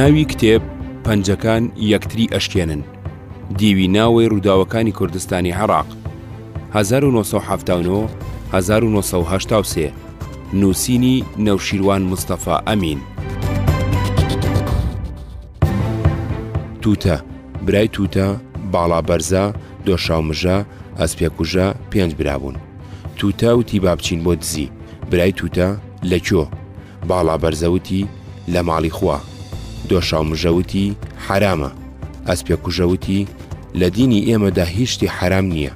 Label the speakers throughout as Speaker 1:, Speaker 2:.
Speaker 1: ناوی کتێب پەنجەکان یەکتری ئەشکێنن. دیوی ناوەی ڕووداوەکانی کوردستانی عێراق 1979 1983 نووسینی نەوشیروان مستەفا ئەمین. تووتە، برای تووتە، باڵا بەرزە، دۆشاومژە، ئەسپێکوژە 5 برابوون. تووتە وتی با بچین بۆ دزی. برای تووتە لەکوێ؟ باڵا بەرزەوتی لە ماڵی خوا. دۆشاومژەوتی حرامە. ئەسپێکوژەوتی لە دینی ئێمەدا هیچ شتی حرام نییە.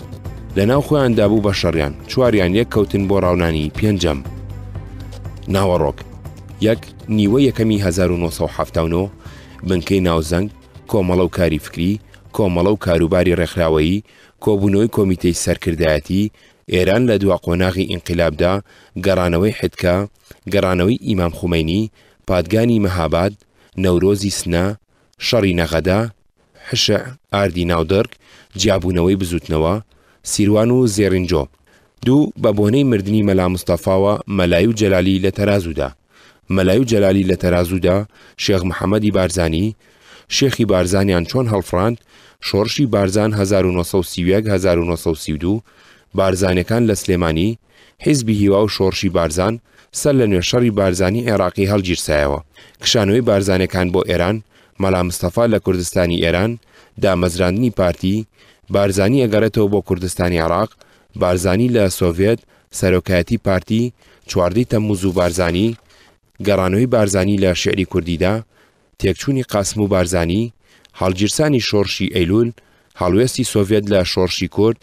Speaker 1: لە ناو خۆیاندا بوو بە شەڕیان، چواریان یەک کەوتن بۆ ڕاونانی پێنجەم. ناوەڕۆک یەک نیوە یەکەمی 1979 بنکەی ناوزەنگ، کۆمەڵە و کاری فکری، کۆمەڵە و کاروباری ڕێکخراوەیی، کۆبوونەوەی کۆمیتەی سەرکردایەتی، ئێران لە دوا قۆناغی ئینقیلابدا، گەڕانەوەی حیدکە، گەڕانەوەی ئیمام خومەینی، پادگانی مەهاباد، نەورۆزی سنە، شەڕی نەغەدا، حشع ئاردی ناودەرگ، جیابوونەوەی بزوتنەوە، سیروان و زێڕینجۆ. دوو بە بۆنەی مردنی مەلا مستەفاوە مەلای و جەلالی لە تەرازوودا. مەلای و جەلالی لە تەرازوودا شێخ محەممەدی بارزانی، شێخی بارزانیان چۆن هەڵفراند، شۆڕشی بارزان 1930-1932، بارزانەکان لە سلێمانی، حیزبی هیوا و شۆڕشی بارزان سەر لە نوێشەڕی بارزانی عێراقی هەڵگیرسایەوە. کشانەوەی بارزانەکان بۆ ئێران، مەلا مستەفا لە کوردستانی ئێران، دامەزراندنی پارتی، بارزانی ئەگەڕێتەوە بۆ کوردستانی عێراق، بارزانی لە سۆڤێت، سەرۆکایەتی پارتی، چواردەی تەمموز و بارزانی، گەڕانەوەی بارزانی لە شێعری کوردیدا، تێکچوونی قاسم و بارزانی، هەڵگیرسانی شۆڕشی ئەیلول، هەڵوێستی سۆڤێت لە شۆڕشی کورد،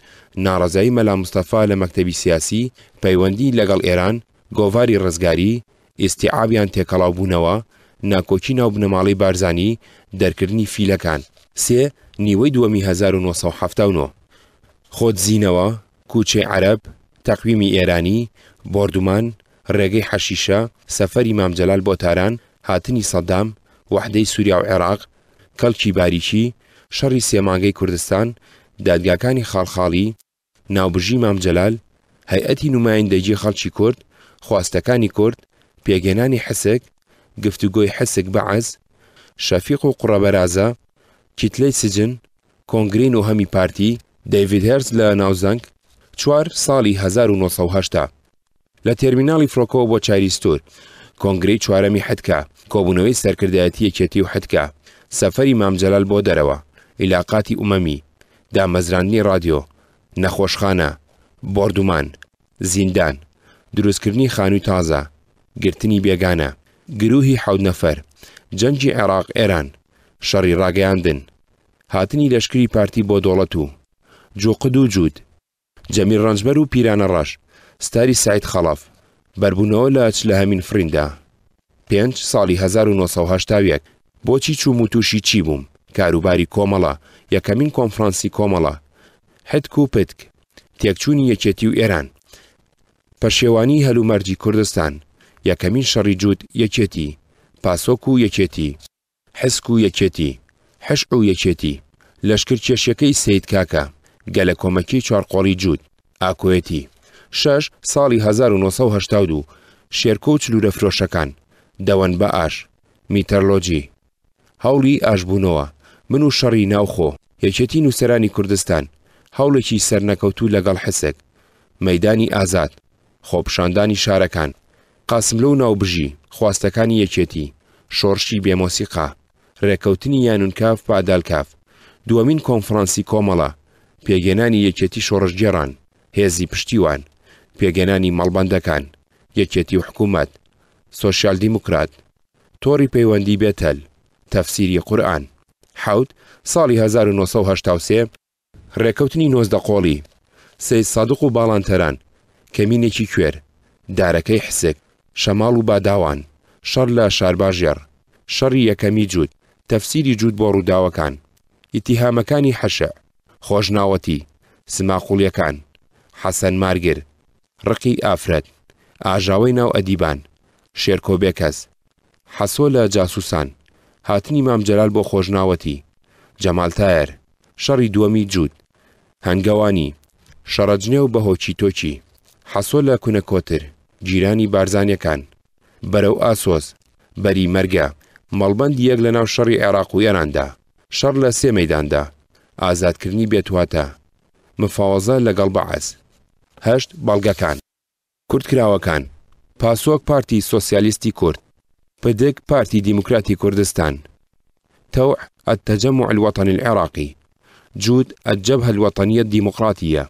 Speaker 1: ناڕەزایی مەلا مستەفا لە مەکتەبی سیاسی، پەیوەندی لەگەڵ ئێران، گۆڤاری ڕزگاری، ئیستیعابیان تێکەڵاو بوونەوە، ناکۆکی ناو بنەماڵی بارزانی، دەرکردنی فیلەکان. سێ نیوەی دووەمی 1979 خۆتزیینەوە، کوچەی عەرەب، تەقویمی ئێرانی، بۆردومان، ڕێگەی حەشیشە، سەفەری مام جەلال بۆ تاران، هاتنی سەدام، وەحدەی سووریا و عێراق، کەڵکی باریکی، شەڕی سێمانگەی کوردستان، دادگاکانی خاڵخاڵی، ناوبژی مام جەلال، هەیئەتی نمایندەیی خەڵکی کورد، خواستەکانی کورد، پێگەێنانی حسک، گفتوگۆی حسک بەعەز، شەفیق و قوڕەبەرازە، کیتلەی سجن، کۆنگرین و هەمی پارتی، دەیڤید هێرز لە ناوزەنگ. 4 ساڵی 1980 لە تێرمیناڵی فڕۆکەوە بۆ چاریستۆر، کۆنگرەی چوارەمی حیدکە، کۆبوونەوەی سەرکردایەتی یەکێتی و حیدکە، سەفەری مام جەلال بۆ دەرەوە، عیلاقاتی ئومەمی، دامەزراندنی ڕادیۆ، نەخۆشخانە، بۆردومان، زیندان، دروستکردنی خانووی تازە، گرتنی بێگانە، گروهی 7 نەفەر، جەنگی عێراق ئێران، شەڕی ڕاگەیاندن، هاتنی لەشکری پارتی بۆ دۆڵەت و جوقد و جوود، جەمیل ڕەنجبەر و پیرانە ڕەش، ستاری سعید خەڵەف، بەربوونەوە لە چ لە هەمین فریندا. 5 ساڵی 1981 بۆچی چووم و تووشی چی بووم؟ کاروباری کۆمەڵە، یەکەمین کۆنفرانسی کۆمەڵە، حیدک و پتک، تێکچوونی یەکێتی و ئێران، پەشێوانی هەلومەرجی کوردستان، یەکەمین شەڕی جوود یەکێتی، پاسۆک و یەکێتی، حسک و یەکێتی، حشع و یەکێتی، لەشکر کێشیەکەی سەید کاکە، گەلە کۆمەکی چوارقۆڵی جوود، ئاکۆیەتی. 6 ساڵی 1982 شێرکۆ و چلوورە فرۆشەکان، دەوەن بە ئاش، میتەرلۆجی، هەوڵی ئاشبوونەوە، من و شەڕی ناوخۆ، یەکێتی نووسەرانی کوردستان، هەوڵێکی سەرنەکەوتوو لەگەڵ حسک، مەیدانی ئازاد، خۆپشاندانی شارەکان، قاسملە و ناوبژی، خواستەکانی یەکێتی، شۆڕشی بێمۆسیقا، ڕێکەوتنی یانونکاف پادالکاف، دووەمین کۆنفرانسی کۆمەڵە، پێگەێنانی یەکێتی شۆڕشگێڕان، هێزی پشتیوان، پێگەێنانی مەڵبەندەکان، یەکێتی و حکوومەت، سۆشیال دیموکرات، تۆڕی پەیوەندی بێتەل، تەفسیری قورئان. 7 ساڵی 1983 ڕێکەوتنی نۆزدەقۆڵی، سەید سادق و باڵانتەران، کەمینێکی کوێر، دارەکەی حسک، شەماڵ و باداوان، شەڕ لە شارباژێر، شەڕی یەکەمی جوود، تەفسیری جوود بۆ ڕووداوەکان، ئیتیهامەکانی حەشع، خۆشناوەتی، سماقوڵیەکان، حەسەن مارگر، ڕقی ئافرەت، ئاژاوەی ناو ئەدیبان، شێرکۆ بێکەس، حەسۆ لە جاسوسان، هاتنی مام جەلال بۆ خۆشناوەتی، جەمال تایر، شەڕی دووەمی جوود، هەنگەوانی، شەڕەجنێ و بەهۆکی تۆکی، حەسۆ لە کونە کۆتر، گیرانی بارزانیەکان، بەرەو ئاسۆز، بەری مەرگە، مەڵبەند یەک لە ناو شەڕی عێراق و ئێراندا، شەڕ لە 3 مەیداندا، ئازادکردنی بێتواتە، مفاوەزە لەگەڵ بەعەز. 8 بەڵگەکان، کوردکراوەکان، پاسۆک پارتی سۆسیالیستی کورد، پدک پارتی دیموکراتی کوردستان، توع التجمع الوطني العراقي، جود الجبهة الوطنية الديمقراطية،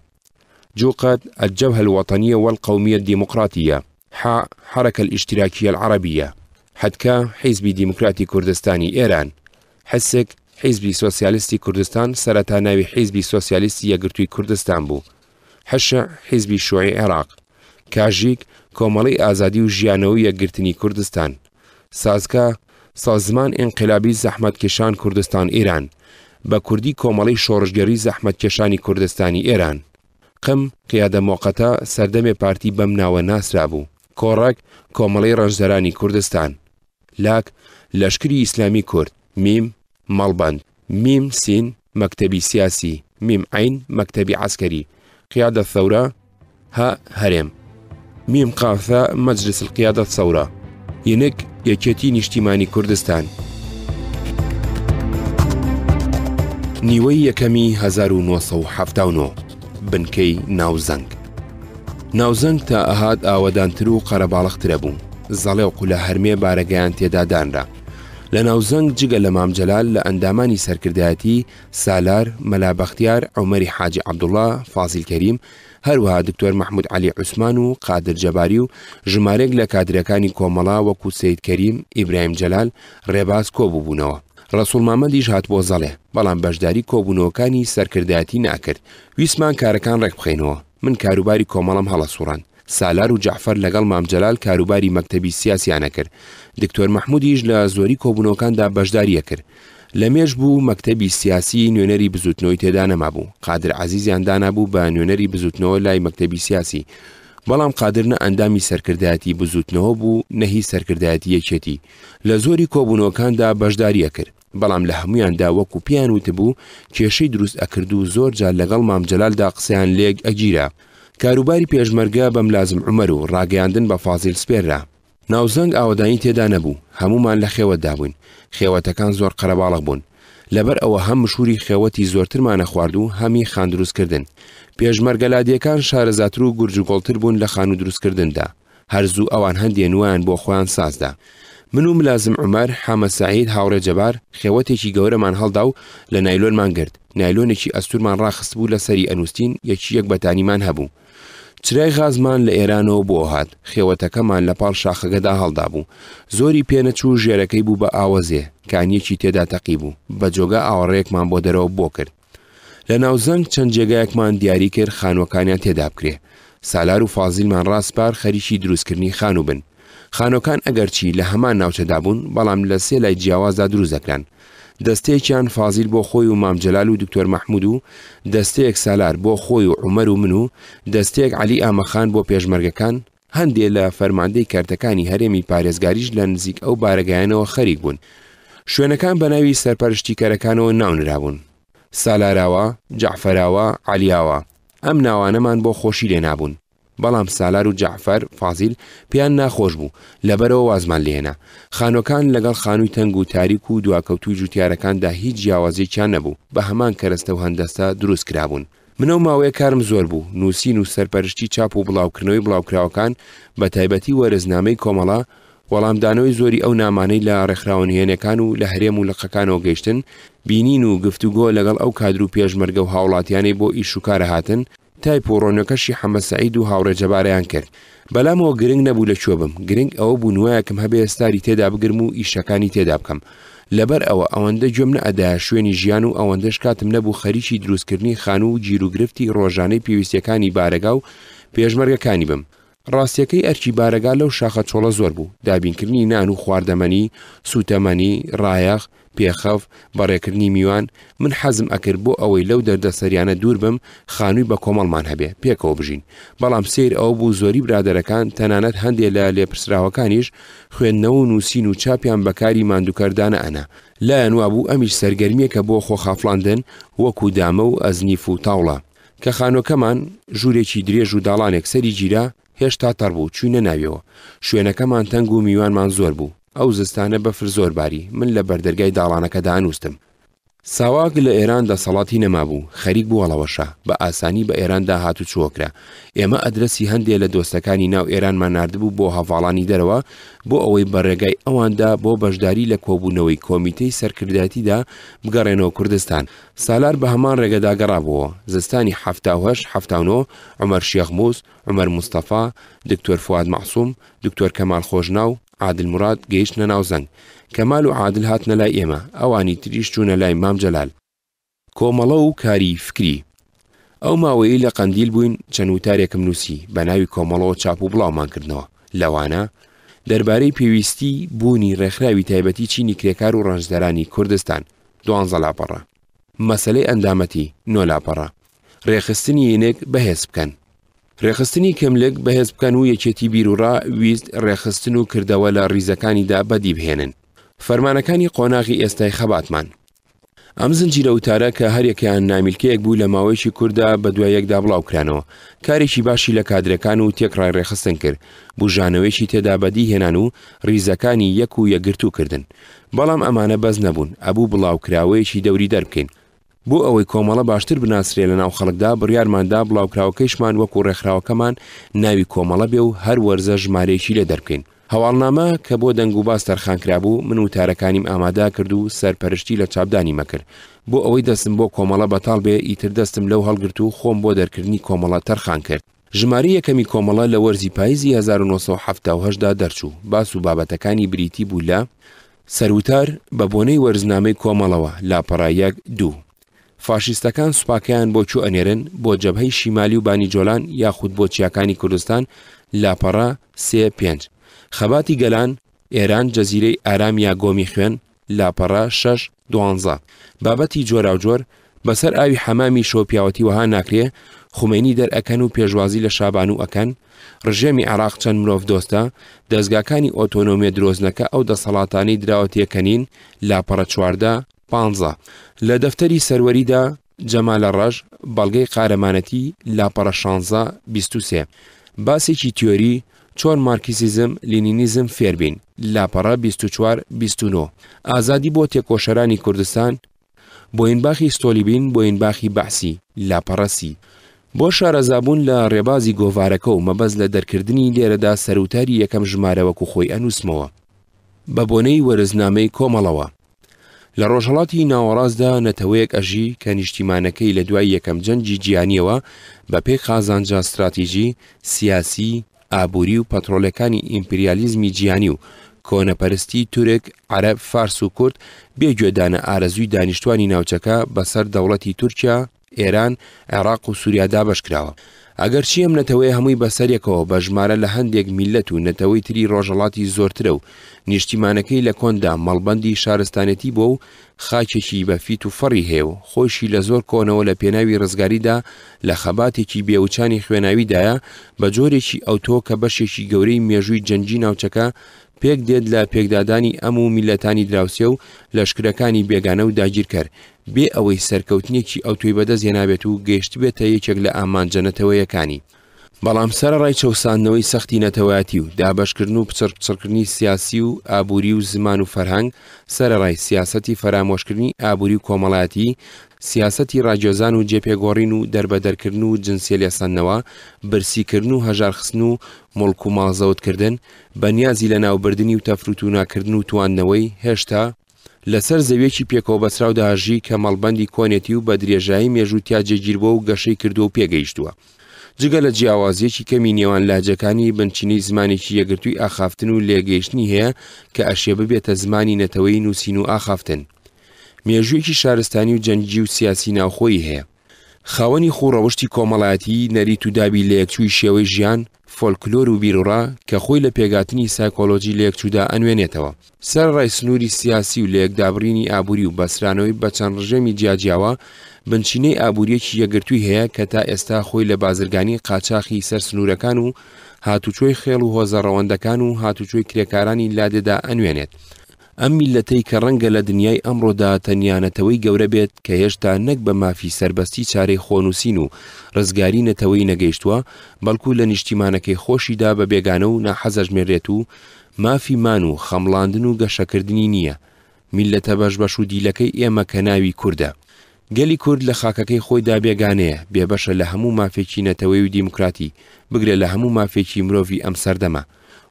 Speaker 1: جوقد الجبهة الوطنية والقومية الديمقراطية، حاء حركة الاشتراكية العربية، حدكا حزب ديمقراطي كردستاني إيران، حسك حزب سوسياليستي كردستان سرتا ناوي حزب سوسياليستي يقرتوي كردستان بو، حشع حزب شيوعي عراق، كاجيك كومالي آزادي و ژیانەوەی یەکگرتنی کوردستان، سازکا سازمان انقلابی زەحمەتکێشان کوردستان ئێران، بە کوردی کۆمەڵی شۆڕژگەری زەحمەتکێشانی کوردستانی ئێران، قم قیادە موقەتە سەردەمێ پارتی بەم ناوە ناسرا بوو، کۆڕەک کۆمەڵی ڕەنجدەرانی کوردستان، لاک لەشکری ئیسلامی کورد، میم مەڵبەند، میم سین مەکتەبی سیاسی، میم عین مەکتەبی عسکەری، قیادە ثەورە ها هەرێم، میم قافە مەجلس القیادة ثورة، یەنێک یەکێتی نیشتیمانی کوردستان. نیوەی یەکەمی 1970 بنکەی ناوزەنگ. ناوزەنگ تا ئەهات ئاوەدانتر و قەرەباڵغترە بوو، زەڵێ و قولە هەرمێ بارەگەیان تێدا دانرا. لە ناوزەنگ جگە لە مامجەلال لە ئەندامانی سەرکردایەتی سالار، مەلا بەختیار، عومەری حاجی عەبدوڵڵا، فازیل کەریم، هەروەها دکتۆر مەحموود عەلی عوسمان و قادر جەباری و ژمارەیەک لە کادرەکانی کۆمەڵا وەکو سەید کەریم، ئیبراهیم جەلال ڕێباز کۆبووبوونەوە. ڕەسوڵ مامەدیش هات بۆ زەڵێ، بەڵام بەشداری کۆبوونەوەکانی سەرکردایەتی ناکرد. ویسمان کارەکان ڕێک بخەینەوە. من کاروباری کۆمەڵم هەڵەسوڕاند. سالار و جەعفەر لەگەڵ مامجەلال کاروباری مەکتەبی سیاسیانە کرد. دکتۆر مەحموودیش لە زۆری کۆبوونەوەکاندا بەشداریە کرد. لە مێژ بوو مەکتەبی سیاسی نوێنەری بزوتنەوەی تێدا نەمابوو. قادر عەزیزیان دانابوو بە نوێنەری بزوتنەوە لای مەکتەبی سیاسی. بەڵام قادر نە ئەندامی سەرکردایەتی بزوتنەوە بوو نەهی سەرکردایەتی یەکێتی. لە زۆری کۆبوونەوەکاندا بەشداریە کرد. بەڵام لە هەمویاندا وەکو پیان وتبوو کێشەی دروست ئەکرد و زۆر جار لەگەڵ مامجەلالدا قسەیان لێک ئەگیرا. کاروباری پێشمەرگە بەم لازم عومەر و ڕاگەیاندن بە فازیل سپێررا. ناوزەنگ ئاوەدانی تێدا نەبوو، هەمومان لە خێوەتدا بووین. خێوەتەکان زۆر قەرەباڵغ بوون. لەبەر ئەوە هەم مشوری خێوەتی زۆرترمانە خوارد و هەمی خان دروستکردن. پێشمەرگەلادیەکان شارەزاتر و گورج و گۆڵتر بوون لە خان و دروستکردندا. هەرزوو ئەوان هەندێ نوایان بۆ خۆیان سازدا. من و ملازم عومەر، حامە سەعید، هاوڕێ جەبار خێوەتێکی گەورەمان هەڵدا و لە نایلۆنمان گرت. نایلۆنێکی ئەستورمان ڕاخست بوو لە سەری ئەنووسین، یەک بەتانیمان هەبوو. چرای غازمان لە ئێرانەوە بۆ هات. خێوەتەکەمان لە پاڵ شاخەکەدا هەڵدا بوو. زۆری پێنەچوو ژێرەکەی بوو بە ئاوەزێ، کانیەکی تێدا تەقی بوو. بە جۆگە ئاوەڕێیەکمان بۆ دەرەوە بۆ کرد. لە ناوزەنگ چەند جێگایەکمان دیاری کرد خانوەکانیان تێدا بکرێ. سالار و فازیلمان ڕاستپار خەریکی دروستکردنی خانوو بن. خانۆکان ئەگەرچی لە هەمان ناوچەدا بوون، بەڵام لە 3 لای جیاوازدا دروست دەکران. دەستەیەکیان فازیل بۆ خۆی و مامجەلال و دکتۆر مەحموود و دەستەیەک سالار بۆ خۆی و عومەر و من و دەستەیەک عەلی ئامەخان بۆ پێشمەرگەکان. هەندێک لە فەرماندەی کارتەکانی هەرێمی پارێزگاریش لە نزیک ئەو بارەگایانەوە خەریک بوون. شوێنەکان بە ناوی سەرپەرشتیکەرەکانەوە ناونراون: سالاراوە، جەعفەراوە، عەلیاوە. ئەم ناوانەمان بۆ خۆشی لێ نابوون. بەڵام سالار و جەعفەر فازیل پێیان ناخۆش بوو، لەبەرەوە وازمان لێنا. خانۆکان لەگەڵ خانووی تەنگ و تاریک و دواکەوتوی جوتیارەکاندا هیچ جیاوازێکیان نەبوو، بە هەمان کەرەستە و هەندەستە دروست کرابوون. منە و ماوەیە کارم زۆر بوو، نووسین و سەرپەرشتی چاپ و بڵاوکردنەوەی بڵاوکراوەکان، بە تایبەتی وەرزنامەی کۆمەڵا، وەڵامدانەوەی زۆری ئەو نامانەی لە ڕێکخراوەنهێنەکان و لە هەرێم و لقەکانەوە گەیشتن، بینین و گفتوگۆ لەگەڵ ئەو کادر و پێشمەرگە و هاوڵاتیانەی بۆ ئیش و کارە هاتن، تایپ و ڕۆنەکەشی حەمە سەعید و هاوڕێ جەبارەیان کرد. بەلامەوە گرنگ نەبوو لە کوێ بم، گرنگ ئەوە بوو نوایەکم هەبێ ئێستاری تێدا بگرم و ئیشەکانی تێدا بکەم. لەبەر ئەوە ئەوەندە گوێم نەئەدایە شوێنی ژیان و ئەوەندەش کاتم نەبوو خەریکی دروستکردنی خانوو و گیرروگرفتی ڕۆژانەی پێویستیەکانی بارەگا و پێشمەرگەکانی بم. ڕاستیەکەی ئەرکی بارەگا لەو شاخە چۆڵە زۆر بوو، دابینکردنی نان و خواردەمەنی، سوتەمەنی، ڕایەخ، پێخەف، بەڕێکردنی میوان. من حەزم ئەکرد بۆ ئەوەی لەو دەردەسەریانە دوور بم، خانووی بە کۆمەڵمان هەبێ، پێکەوە بژین. بەڵام سیر ئەو بوو زۆری برادەرەکان، تەنانەت هەندێک لە لێپرسراوەکانیش خوێندنەوە و نووسین و چاپیان بەکاری ماندووکەردانە ئەنا. لایەن وابوو ئەمیش سەرگەرمیەکە بۆ خۆخافڵاندن وەکو دامە و ئەزنیف و تاوڵە. کە خانۆکەمان ژوورێکی درێژ و داڵانێک سەری گیرا، هێشتا تەڕ بوو، چووینە ناویەوە. شوێنەکەمان تەنگ و میوانمان زۆر بوو. ئەو زستانە بەفر زۆر باری من لە بەردەرگای داڵانەکەدا ئانووستم. ساواک لە ئێران دەسەڵاتی نەمابوو خەریک بووەڵەوەشە بە ئاسانی بە ئێراندا هاتو چووەکرا. ئێمە ئەدرەسی هەندێک لە دۆستەکانی ناو ئێرانمان ناردبوو بۆ هەڤاڵانی دەرەوە بۆ ئەوەی بەڕێگای ئەواندا بۆ بەشداری لە کۆبوونەوەی کۆمیتەی سەرکردایەتیدا بگەڕێنەوە کوردستان. سالار بە هەمان ڕێگەدا گەڕابووە. زستانی 1970 عومەر شێخ مووس، عومەر موستەفا، دکتۆر فواد مەعسووم، دکتۆر کەمال خۆشناو، عادل مراد گەیشتنە ناو زەنگ. کەمال و عادل هاتنە لای ئێمە، ئەوانی تریش چوونە لای مام جەلال. کۆمەڵە و کاری فکری. ئەو ماوەیە لە قەندیل بووین چەند وتارێکم نووسی بە ناوی کۆمەڵەوە چاپ و بڵاومان کردنەوە. لەوانە دەربارەی پێویستی بوونی ڕێکخراوی تایبەتی چینی کرێکار و ڕەنجدەرانی کوردستان 12 لاپەڕە. مەسەلەی ئەندامەتی 9 لاپەڕە. ڕێخستنی یەنێک بەهێز بکەن. ڕێخستنی کەملک بەهێز بکەن و یەکێتی بیرروڕا ویست ڕێخستن و کردەوە لە ڕیزەکانیدا بەدی بهێنن. فەرمانەکانی قۆناغی ئێستای خەباتمان. ئەم زنجیرە وتارە کە هەرێکیان نامیلکەیەک بوو لە ماوەیەکی کووردا بە دوای یەکدا بڵاوکرانەوە. کارێکی باشی لە کادرەکان و تێکڕای ڕێخستن کرد. بژانەوەیکی تێدا بەدی هێنان و ڕیزەکانی یەک و یەکگرتو کردن. بەڵام ئەمانە بەز نەبوون، ئەبوو بڵاوکراوەیەکی دەوری دەربکەین. بۆ ئەوەی کۆمەڵە باشتر بناسرێ لە ناو خەڵکدا بڕیارماندا بڵاوکراوەکەیشمان وەکو ڕێکخراوەکەمان ناوی کۆمەڵە بێ و هەر وەرزە ژمارەیەکی لێ دەربکەین. هەواڵنامە کە بۆ دەنگ و باس تەرخانکرا بوو من وتارەکانیم ئامادا کرد و سەرپەرشتی لە چاپدانی مەکرد بۆ ئەوەی دەستم بۆ کۆمەڵە بەتاڵ بێ ئیتر دەستم لەو هەڵگرت و خۆم بۆ دەرکردنی کۆمەڵە تەرخان کرد. ژمارە یەکەمی کۆمەڵە لە وەرزی پاییزی 1970دا دەرچوو. باس و بابەتەکانی بریتی بوو لە سەروتار بە بۆنەی وەرزنامەی کۆمەڵەوە لاپەڕایەک 2. فاشیستەکان سوپاکەیان بۆ چوو ئەنێرن بۆ جەبهەی شیمالی و بانیجۆلان یاخود بۆ چیاکانی کوردستان لاپەڕە 3-5. خەباتی گەلان ئێران جەزیرەی ئارام یا گۆمی خوێن لاپەڕە 6-12. بابەتی جۆراوجۆر بەسەر ئاوی حەمامی شۆپیاوەتی وەها ناکرێ خومینی دەرئەکەن و پێشوازی لە شابانوو ئەکەن. ڕژێمی عێراق چەند مرۆڤ دۆستە دەستگاکانی ئۆتۆنۆمیە درۆزنەکە ئەو دەسەڵاتانەی دراوەتیەکەنین لاپەڕە 14-15. لە دەفتەری سەروەریدا جەمالە ڕەش بەڵگەی قارەمانەتی لاپەڕە 16-23. باسێکی تیۆری چۆن مارکسیزم لینینیزم فێربین لاپەڕە 24-29. ئازادی بۆ تێکۆشەرانی کوردستان بۆینباخی ستۆلیبین بۆینباخی بەعسی لاپەڕە 30. بۆ شارەزابوون لە ڕێبازی گۆڤارەکە و مەبەست لە دەرکردنی لێرەدا سەروتاری یەکەم ژمارە وەکو خۆی ئەنووسمەوە بە بۆنەی وەرزنامەی کۆمەڵەوە. لە ڕۆژهەڵاتی ناوەڕاستدا نەتەوەیەک ئەژی کە نیشتیمانەکەی لە دوای یەکەم جەنگی جیهانیەوە بەپێی خازانجا استراتیژی سیاسی ئابووری و پەترۆلەکانی ئیمپریالیزمی جیهانی و کۆنەپەرستی تورک عەرەب فارس و کورد بێگوێدانە ئارەزووی دانیشتوانی ناوچەکە بەسەر دەوڵەتی تورکیا ئێران عێراق و سووریا دابەشکراوە. ئەگەرچی ئەم نەتەوەی هەمووی بەسەرێکەوە بە ژمارە لە هەندێک میلەت و نەتەوەی تری ڕۆژهەڵاتی زۆرترە و نیشتیمانەکەی لە کۆندا مەڵبەندی شارستانەتی بۆ و خاکێکی بەفیت و فەڕی هەیە و خۆشی لە زۆر کۆنەوە لە پێناوی ڕزگاریدا لە خەباتێکی بێوچانی خوێناویدایە بە جۆرێکی ئەوتۆ کە بەشێکی گەورەی مێژووی جەنگی ناوچەکە پێک دێت لە پێکدادانی ئەم و میلەتانی دراوسێ و لەشکرەکانی بێگانە و داگیرکەر بێ ئەوەی سەرکەوتنێکی ئەوتۆی بەدەست هێنابێت و گەیشت بێتە یەکێک لە ئامانجەنەتەوەیەکانی. بەڵام سەرڕای چەوساندنەوەی سەختی نەتەوەیەتی و دابەشکردن و پچڕکردنی سیاسی و ئابووری و زمان و فەرهەنگ سەرڕای سیاسەتی فەرامۆشکردنی ئابووری و کۆمەڵایەتی سیاسەتی ڕاگێزان و جێپێگۆڕین و دەربەدەرکردن و جنسیە لێسەندنەوە برسیکردن و هەژارخستن و مڵک و ماڵزەوتکردن بەنیازی لە ناوبردننی و تەفروت و ناکردن و تواننەوەی هێشتا لەسەر زەویەکی پێکەوە بەسراو داژی کە مەڵبەندی کۆنێتی و بە درێژایی مێژووتیا جێگیربووە و گەشەی کردو و پێگەیشتووە. جگە لە جیاوازیەکی کەمی نێوان لاجەکانی بنچینەی زمانێکی یەگرتووی ئاخافتن و لێگەیشتنی هەیە کە ئەشێ ببێتە زمانی نەتەوەی نووسین و ئاخافتن. مێژوویەکی شارستانی و جەنگی و سیاسی ناوخۆیی هەیە. خاوەنی خوڕەوشتی کۆمەڵایەتی نەریت و دابی لە یەکچووی شێوەی ژیان فۆلکلۆر و بیرڕا کە خۆی لە پێگاتنی سایکۆلۆجی لە یەکچوودا ئەنوێنێتەوە. سەرڕای سنووری سیاسی و لە یەکدابڕینی ئابووری و بەسرانەوەی بە چەند ڕژێمی جیاجیاوە بنچینەی ئابووریەکی یەگرتووی هەیە کە تا ئێستا خۆی لە بازرگانی قاچاقی سەر سنوورەکان و هاتوچۆی خێڵ و هۆزە ڕەوەندەکان و هاتوچۆی کرێکارانی لادێدا ئەنوێنێت. ئەم میلەتەی کە ڕەنگە لە دنیای ئەمڕۆدا تەنیانەتەوەی گەورە بێت کە هێشتا نەک بە مافی سربەستی چارەی خۆنووسین و ڕزگاری نەتەوەی نەگەیشتووە بەڵکو لە نیشتیمانەکەی خۆشیدا بە بێگانە و ناحەزەژمێرێت و مافی مان و خەمڵاندن و گەشەکردنی نییە. میلەتە بەشبەش و دیلەکەی ئێمە کە ناوی کوردە. گەلی کورد لە خاکەکەی خۆیدا بێگانەیە، بێبەشە لە هەموو مافێکی نەتەوەی و دیموکراتی، بگرێت لە هەموو مافێکی مرۆڤی ئەم سەردەمە.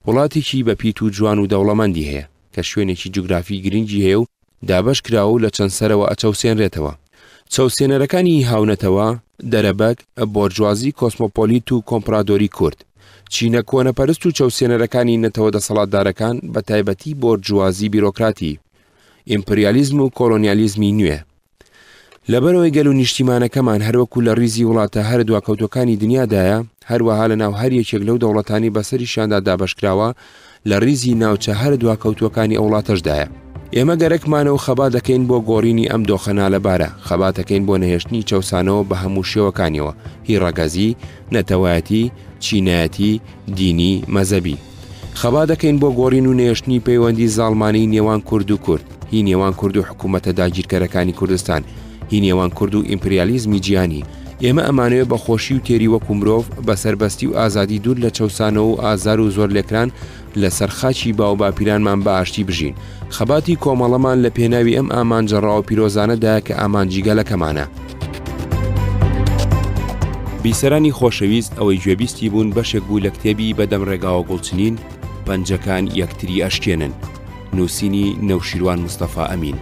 Speaker 1: وڵاتێکی بە پیت و جوان و دەوڵەمەندی هەیە کە شوێنێکی جوگرافی گرنگی هەیە و دابەش کراوە و لە چەند سەرەوە ئەچەوسێنرێتەوە. چەوسێنەرەکانی هاونەتەوە، دەرەبەک، بۆرژوازی کۆسمۆپۆلیت و کۆمپرادۆری کورد، چینە کۆنەپەرست و چەوسێنەرەکانی نەتەوە دەسەڵاتدارەکان بە تایبەتی بۆرژوازی بیرۆکراتی، ئیمپریالیزم و کۆلۆنیالیزمی نوێ. لەبەرەوەی گەل و نیشتیمانەکەمان هەروەکو لە ڕیزی وڵاتە هەر دواکەوتەکانی دنیادایە، هەروەها لە ناو هەر یەکێک لەو دەوڵەتانی بەسەریشاندا دابەشکراوە لە ڕیزی ناوچە هەر دواکەوتوەکانی ئەو وڵاتەشدایە. ئێمە گەرەکمانە و خەبا دەکەین بۆ گۆڕینی ئەم دۆخە نالەبارە، خەبا دەکەین بۆ نەهێشتنی چەوسانەوە بە هەموو شێوەکانیەوە، هی ڕەگەزی، نەتەوایەتی، چینایەتی، دینی، مەزەبی. خەبا دەکەین بۆ گۆڕین و نێشتنی پەیوەندی زاڵمانەی نێوان کورد و کورد، هی نێوان کورد و حکوومەتە داگیرکەرەکانی کوردستان، هی نێوان کورد و ئیمپریالیزمی جیهانی. ئێمە ئەمانەوێت بە خۆشی و تێری وەکو مرۆڤ بە سەربەستی و ئازادی دوور لە چەوسانەوە و ئازار و زۆر لێکران لە سەرخاچی باو باپیرانمان بە ئاشتی بژین. خەباتی کۆمەڵەمان لە پێناوی ئەم ئامانجەڕاو پیرۆزانەدا کە ئامانجیگەلەکەمانە. بیسەرانی خۆشەویست ئەوەی گوێبیستی بوون بەشێک بوو لە کتێبی بەدەم ڕێگاوە گوڵچنین، پەنجەکان یەکتری ئەشکێنن، نووسینی نەوشیروان مستەفا ئەمین.